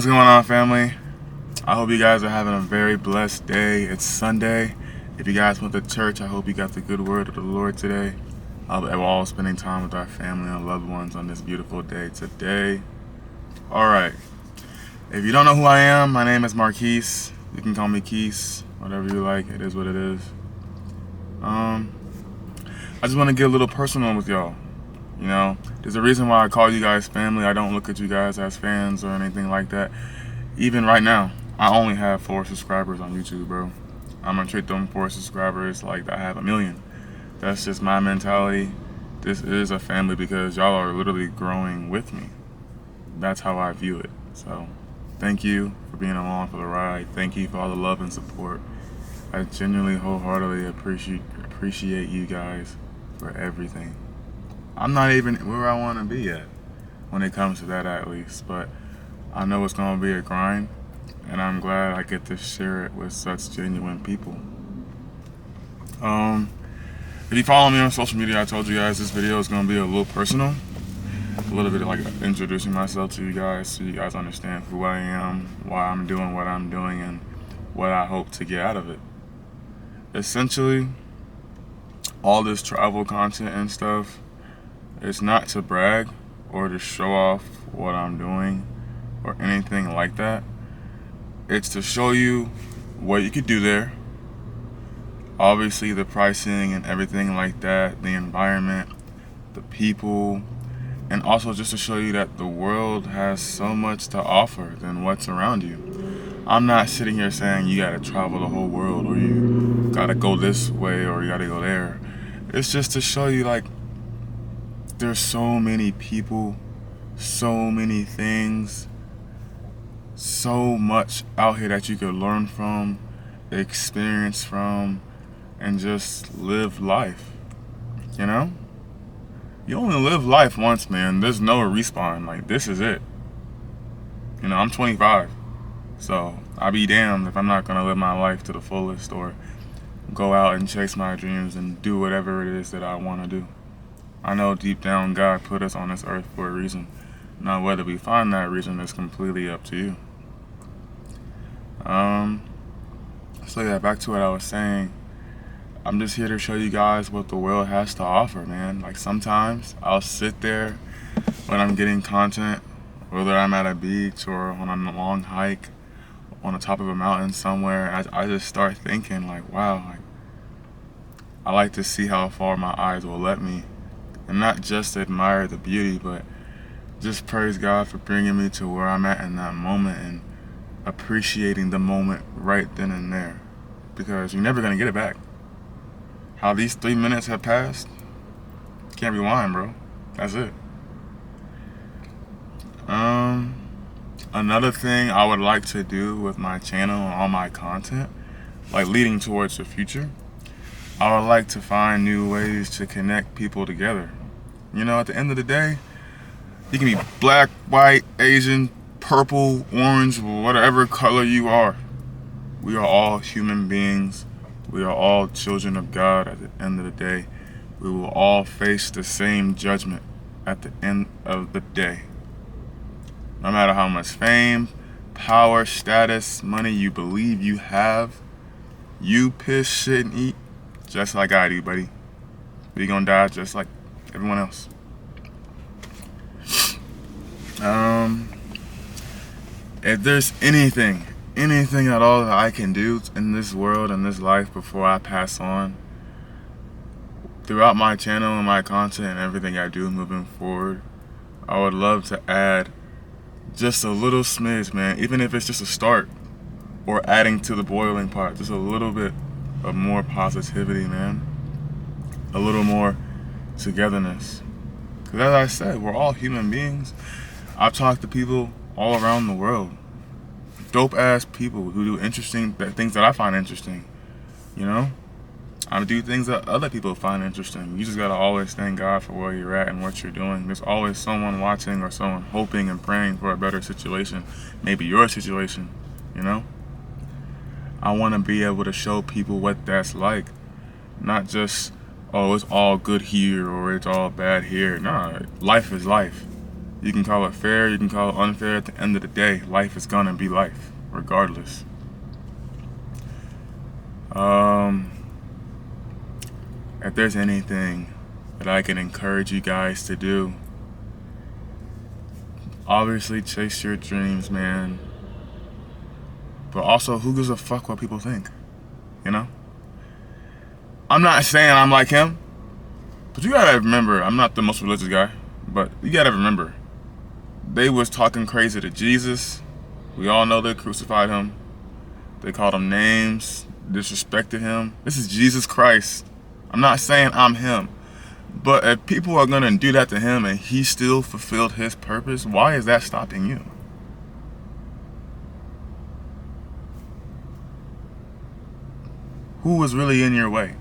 What's going on, family? I hope you guys are having a very blessed day. It's Sunday. If you guys went to church, I hope you got the good word of the Lord today. We're all spending time with our family and loved ones on this beautiful day today. Alright, if you don't know who I am, my name is Marquise. You can call me Keese, whatever you like. It is what it is. I just want to get a little personal with y'all. You know, there's a reason why I call you guys family. I don't look at you guys as fans or anything like that. Even right now, I only have 4 subscribers on YouTube, bro. I'm gonna treat them 4 subscribers like I have 1 million. That's just my mentality. This is a family because y'all are literally growing with me. That's how I view it. So, thank you for being along for the ride. Thank you for all the love and support. I genuinely, wholeheartedly appreciate you guys for everything. I'm not even where I want to be yet when it comes to that, at least, but I know it's going to be a grind, and I'm glad I get to share it with such genuine people. If you follow me on social media, I told you guys this video is going to be a little personal, a little bit like introducing myself to you guys so you guys understand who I am, why I'm doing what I'm doing, and what I hope to get out of it. Essentially, all this travel content and stuff, it's not to brag or to show off what I'm doing or anything like that. It's to show you what you could do there. Obviously the pricing and everything like that, the environment, the people, and also just to show you that the world has so much to offer than what's around you. I'm not sitting here saying you gotta travel the whole world or you gotta go this way or you gotta go there. It's just to show you, like, there's so many people, so many things, so much out here that you could learn from, experience from, and just live life, you know? You only live life once, man. There's no respawn. Like, this is it. You know, I'm 25, so I'll be damned if I'm not gonna live my life to the fullest or go out and chase my dreams and do whatever it is that I wanna do. I know deep down God put us on this earth for a reason. Now whether we find that reason is completely up to you. So yeah, back to what I was saying. I'm just here to show you guys what the world has to offer, man. Like, sometimes I'll sit there when I'm getting content, whether I'm at a beach or on a long hike, on the top of a mountain somewhere, I just start thinking, like, wow, like, I like to see how far my eyes will let me. And not just admire the beauty, but just praise God for bringing me to where I'm at in that moment and appreciating the moment right then and there. Because you're never going to get it back. How these 3 minutes have passed, can't rewind, bro. That's it. Another thing I would like to do with my channel and all my content, like leading towards the future, I would like to find new ways to connect people together. You know, at the end of the day, you can be black, white, Asian, purple, orange, whatever color you are. We are all human beings. We are all children of God at the end of the day. We will all face the same judgment at the end of the day. No matter how much fame, power, status, money you believe you have, you piss, shit, and eat just like I do, buddy. You're gonna die just like everyone else. If there's anything at all that I can do in this world and this life before I pass on, throughout my channel and my content and everything I do moving forward, I would love to add just a little smidge, man, even if it's just a start or adding to the boiling pot, just a little bit of more positivity, man, a little more togetherness. Because as I said, we're all human beings. I've talked to people all around the world, dope ass people who do interesting things that I find interesting, you know? I do things that other people find interesting. You just gotta always thank God for where you're at and what you're doing. There's always someone watching or someone hoping and praying for a better situation, maybe your situation, you know? I want to be able to show people what that's like, not just, oh, it's all good here or it's all bad here. Nah, life is life. You can call it fair, you can call it unfair. At the end of the day, life is gonna be life, regardless. If there's anything that I can encourage you guys to do, obviously chase your dreams, man. But also, who gives a fuck what people think? You know? I'm not saying I'm like him, but you gotta remember, I'm not the most religious guy, but you gotta remember, they was talking crazy to Jesus. We all know they crucified him. They called him names, disrespected him. This is Jesus Christ. I'm not saying I'm him. But if people are going to do that to him and he still fulfilled his purpose, why is that stopping you? Who was really in your way?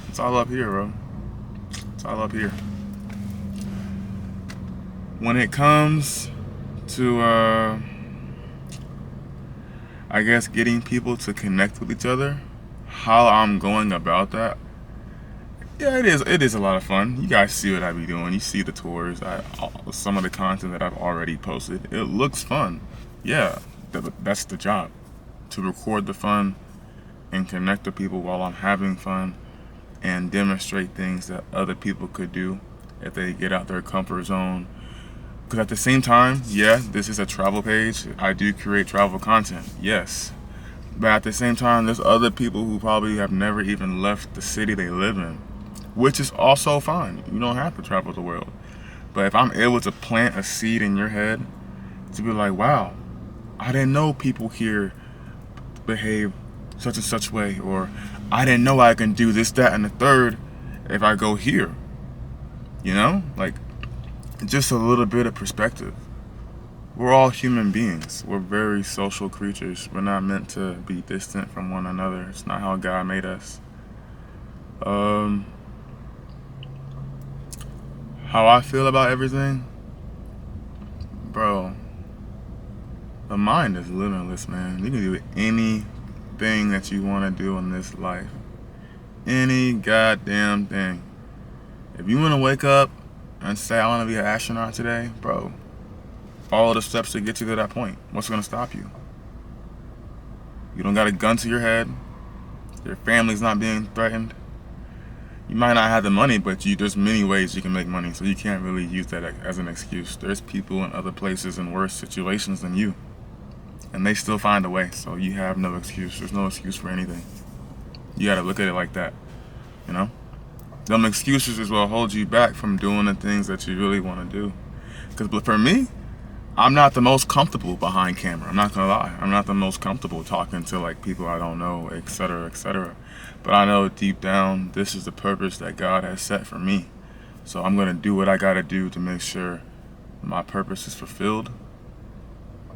It's all up here, bro. It's all up here. When it comes to, I guess, getting people to connect with each other, how I'm going about that, yeah, it is a lot of fun. You guys see what I be doing. You see the tours, some of the content that I've already posted. It looks fun. Yeah, that's the job, to record the fun and connect with people while I'm having fun and demonstrate things that other people could do if they get out their comfort zone. Because at the same time, yeah, this is a travel page. I do create travel content, yes. But at the same time, there's other people who probably have never even left the city they live in, which is also fine. You don't have to travel the world. But if I'm able to plant a seed in your head to be like, wow, I didn't know people here behave such and such way, or I didn't know I can do this, that, and the third if I go here. You know? Like, just a little bit of perspective. We're all human beings. We're very social creatures. We're not meant to be distant from one another. It's not how God made us. How I feel about everything? Bro, the mind is limitless, man. You can do anything that you want to do in this life. Any goddamn thing. If you want to wake up and say, I want to be an astronaut today, bro, follow the steps to get you to that point. What's going to stop you? You don't got a gun to your head. Your family's not being threatened. You might not have the money, but there's many ways you can make money, so you can't really use that as an excuse. There's people in other places in worse situations than you, and they still find a way, so you have no excuse. There's no excuse for anything. You got to look at it like that, you know? Them excuses is what hold you back from doing the things that you really want to do. Because for me, I'm not the most comfortable behind camera. I'm not gonna lie. I'm not the most comfortable talking to like people I don't know, etc., etc. But I know deep down, this is the purpose that God has set for me. So I'm gonna do what I gotta do to make sure my purpose is fulfilled.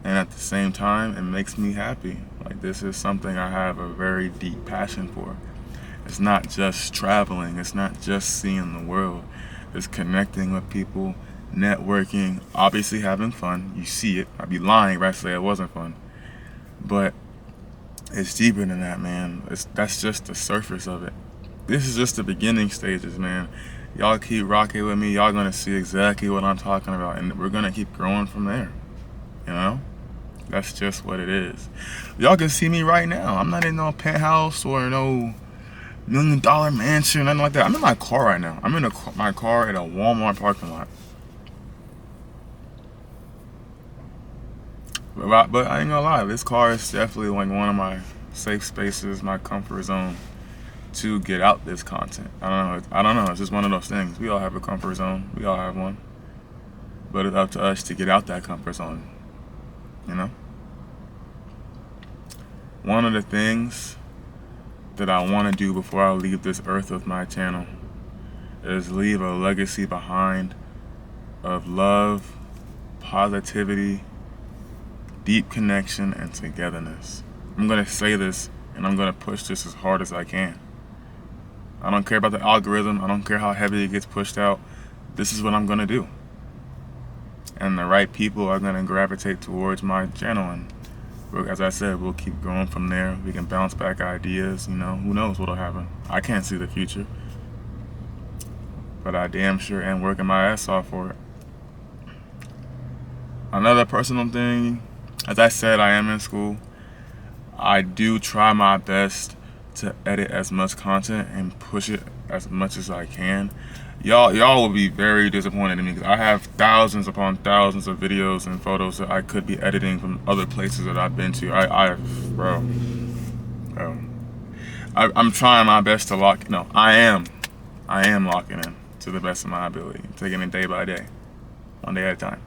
And at the same time, it makes me happy. Like, this is something I have a very deep passion for. It's not just traveling. It's not just seeing the world. It's connecting with people, networking, obviously having fun. You see it. I'd be lying if I say it wasn't fun. But it's deeper than that, man. That's just the surface of it. This is just the beginning stages, man. Y'all keep rocking with me. Y'all gonna see exactly what I'm talking about, and we're gonna keep growing from there. You know? That's just what it is. Y'all can see me right now. I'm not in no penthouse or no $1 million mansion, nothing like that. I'm in my car right now. I'm in my car at a Walmart parking lot. But I ain't gonna lie, this car is definitely like one of my safe spaces, my comfort zone to get out this content. I don't know. It's just one of those things. We all have a comfort zone. We all have one. But it's up to us to get out that comfort zone. You know? One of the things that I want to do before I leave this earth with my channel is leave a legacy behind of love, positivity, deep connection, and togetherness. I'm going to say this, and I'm going to push this as hard as I can. I don't care about the algorithm. I don't care how heavy it gets pushed out. This is what I'm going to do. And the right people are going to gravitate towards my channel, and as I said, we'll keep growing from there. We can bounce back ideas, you know. Who knows what'll happen? I can't see the future. but I damn sure am working my ass off for it. Another personal thing, as I said, I am in school. I do try my best to edit as much content and push it as much as I can. Y'all will be very disappointed in me because I have thousands upon thousands of videos and photos that I could be editing from other places that I've been to. Bro, I'm trying my best to lock. No, I am locking in to the best of my ability, taking it day by day, one day at a time,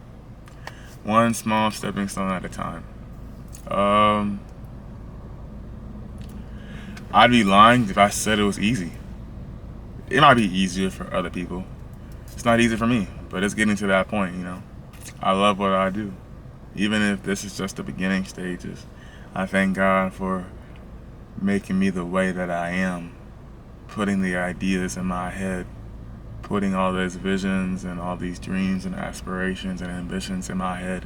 one small stepping stone at a time. I'd be lying if I said it was easy. It might be easier for other people. It's not easy for me, but it's getting to that point, you know. I love what I do. Even if this is just the beginning stages, I thank God for making me the way that I am, putting the ideas in my head, putting all those visions and all these dreams and aspirations and ambitions in my head.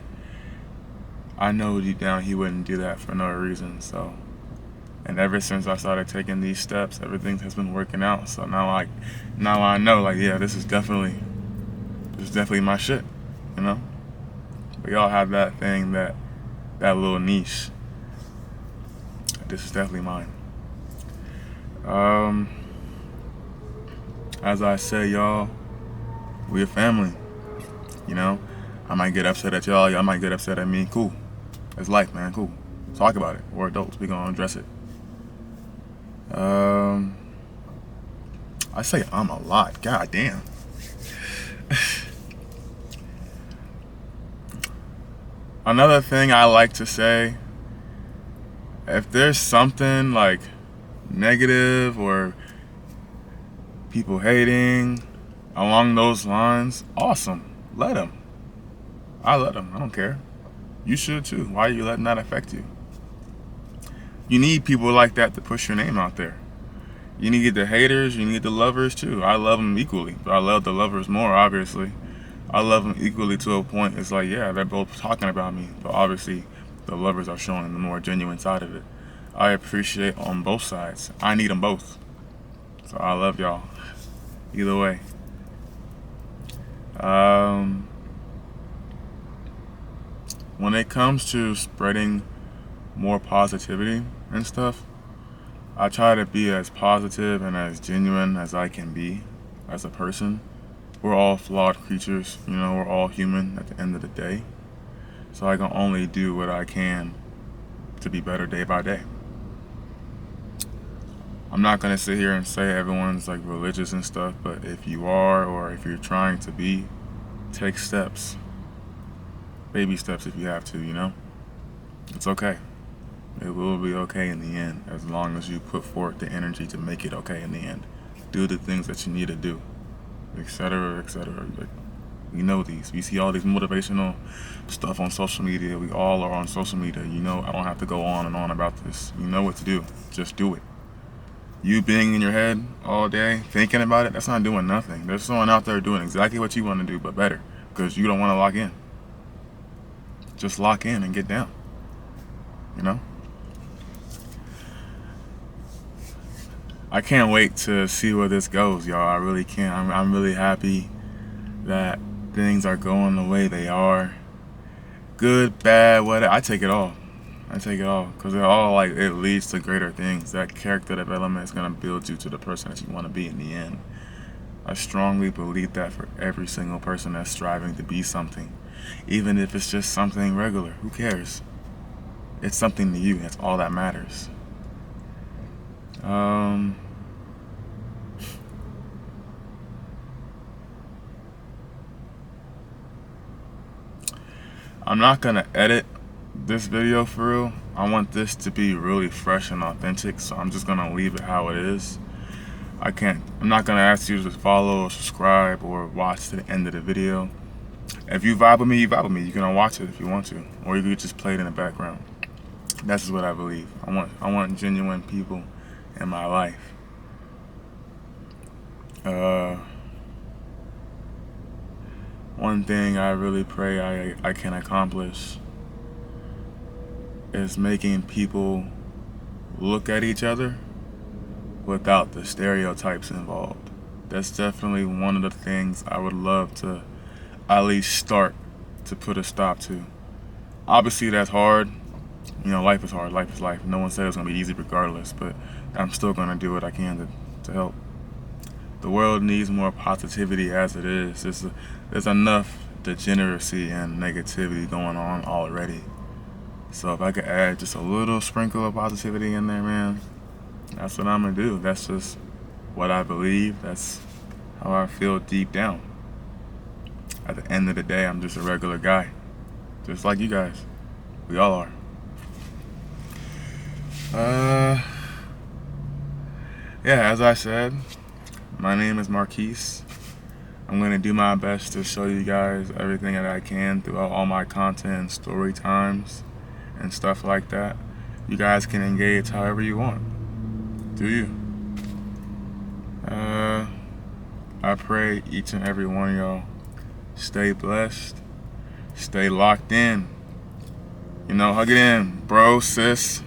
I know deep down He wouldn't do that for no reason, so. And ever since I started taking these steps, everything has been working out. So now I know, like, yeah, this is definitely my shit, you know. We all have that thing, that little niche. This is definitely mine. As I say, y'all, we a family. You know, I might get upset at y'all might get upset at me. Cool. It's life, man. Cool. Talk about it. We're adults. We gonna address it. I say I'm a lot. God damn. Another thing I like to say, if there's something like negative or people hating along those lines, awesome. Let them. I let them. I don't care. You should too. Why are you letting that affect you? You need people like that to push your name out there. You need the haters, you need the lovers too. I love them equally, but I love the lovers more, obviously. I love them equally to a point. It's like, yeah, they're both talking about me, but obviously the lovers are showing the more genuine side of it. I appreciate on both sides. I need them both. So I love y'all. Either way. When it comes to spreading more positivity and stuff, I try to be as positive and as genuine as I can be as a person. We're all flawed creatures, you know, we're all human at the end of the day. So I can only do what I can to be better day by day. I'm not going to sit here and say everyone's like religious and stuff, but if you are, or if you're trying to be, take steps. Baby steps if you have to, you know? It's okay. It will be okay in the end, as long as you put forth the energy to make it okay in the end. Do the things that you need to do, etc., etc. Like, we know these. We see all these motivational stuff on social media. We all are on social media. You know, I don't have to go on and on about this. You know what to do. Just do it. You being in your head all day, thinking about it, that's not doing nothing. There's someone out there doing exactly what you want to do, but better, because you don't want to lock in. Just lock in and get down. You know? I can't wait to see where this goes, y'all. I really can't. I'm really happy that things are going the way they are. Good, bad, whatever. I take it all. Because they're all like, it leads to greater things. That character development is going to build you to the person that you want to be in the end. I strongly believe that for every single person that's striving to be something. Even if it's just something regular, who cares? It's something to you. That's all that matters. I'm not gonna edit this video for real. I want this to be really fresh and authentic, so I'm just gonna leave it how it is. I'm not gonna ask you to follow or subscribe or watch to the end of the video. If you vibe with me, you vibe with me. You can watch it if you want to, or you could just play it in the background. That's just what I believe. I want genuine people in my life. One thing I really pray I can accomplish is making people look at each other without the stereotypes involved. That's definitely one of the things I would love to at least start to put a stop to. Obviously that's hard. You know, life is hard, life is life. No one said it's gonna be easy regardless, but I'm still gonna do what I can to help. The world needs more positivity as it is. There's enough degeneracy and negativity going on already. So if I could add just a little sprinkle of positivity in there, man, that's what I'm gonna do. That's just what I believe. That's how I feel deep down. At the end of the day, I'm just a regular guy. Just like you guys. We all are. Yeah, as I said, my name is Marquise. I'm going to do my best to show you guys everything that I can throughout all my content and story times and stuff like that. You guys can engage however you want. Do you? I pray each and every one of y'all stay blessed, stay locked in. You know, hug it in, bro, sis.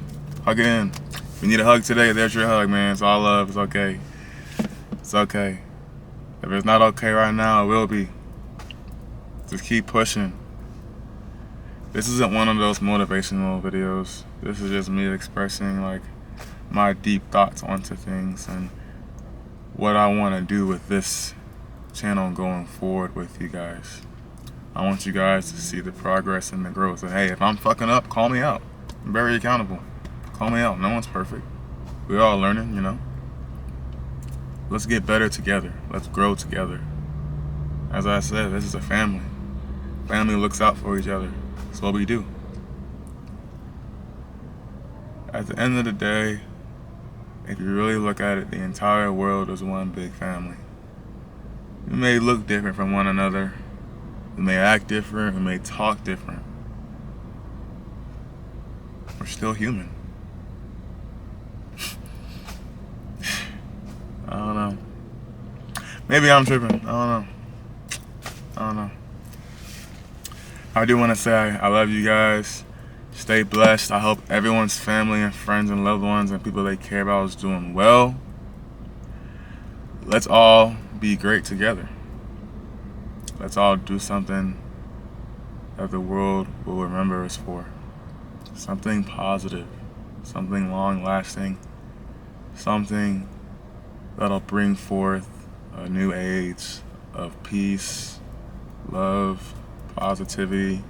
Hug it in. If you need a hug today, there's your hug, man. It's all love. It's okay. It's okay. If it's not okay right now, it will be. Just keep pushing. This isn't one of those motivational videos. This is just me expressing like my deep thoughts onto things and what I want to do with this channel going forward with you guys. I want you guys to see the progress and the growth. And hey, if I'm fucking up, call me out. I'm very accountable. Call me out. No one's perfect. We're all learning, you know. Let's get better together. Let's grow together. As I said, this is a family. Family looks out for each other. That's what we do. At the end of the day, if you really look at it, the entire world is one big family. We may look different from one another. We may act different. We may talk different. We're still human. I don't know. Maybe I'm tripping. I don't know. I do want to say I love you guys. Stay blessed. I hope everyone's family and friends and loved ones and people they care about is doing well. Let's all be great together. Let's all do something that the world will remember us for. Something positive. Something long-lasting. Something that'll bring forth a new age of peace, love, positivity,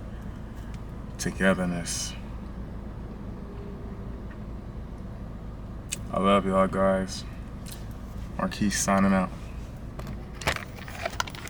togetherness. I love y'all guys. Marquise signing out.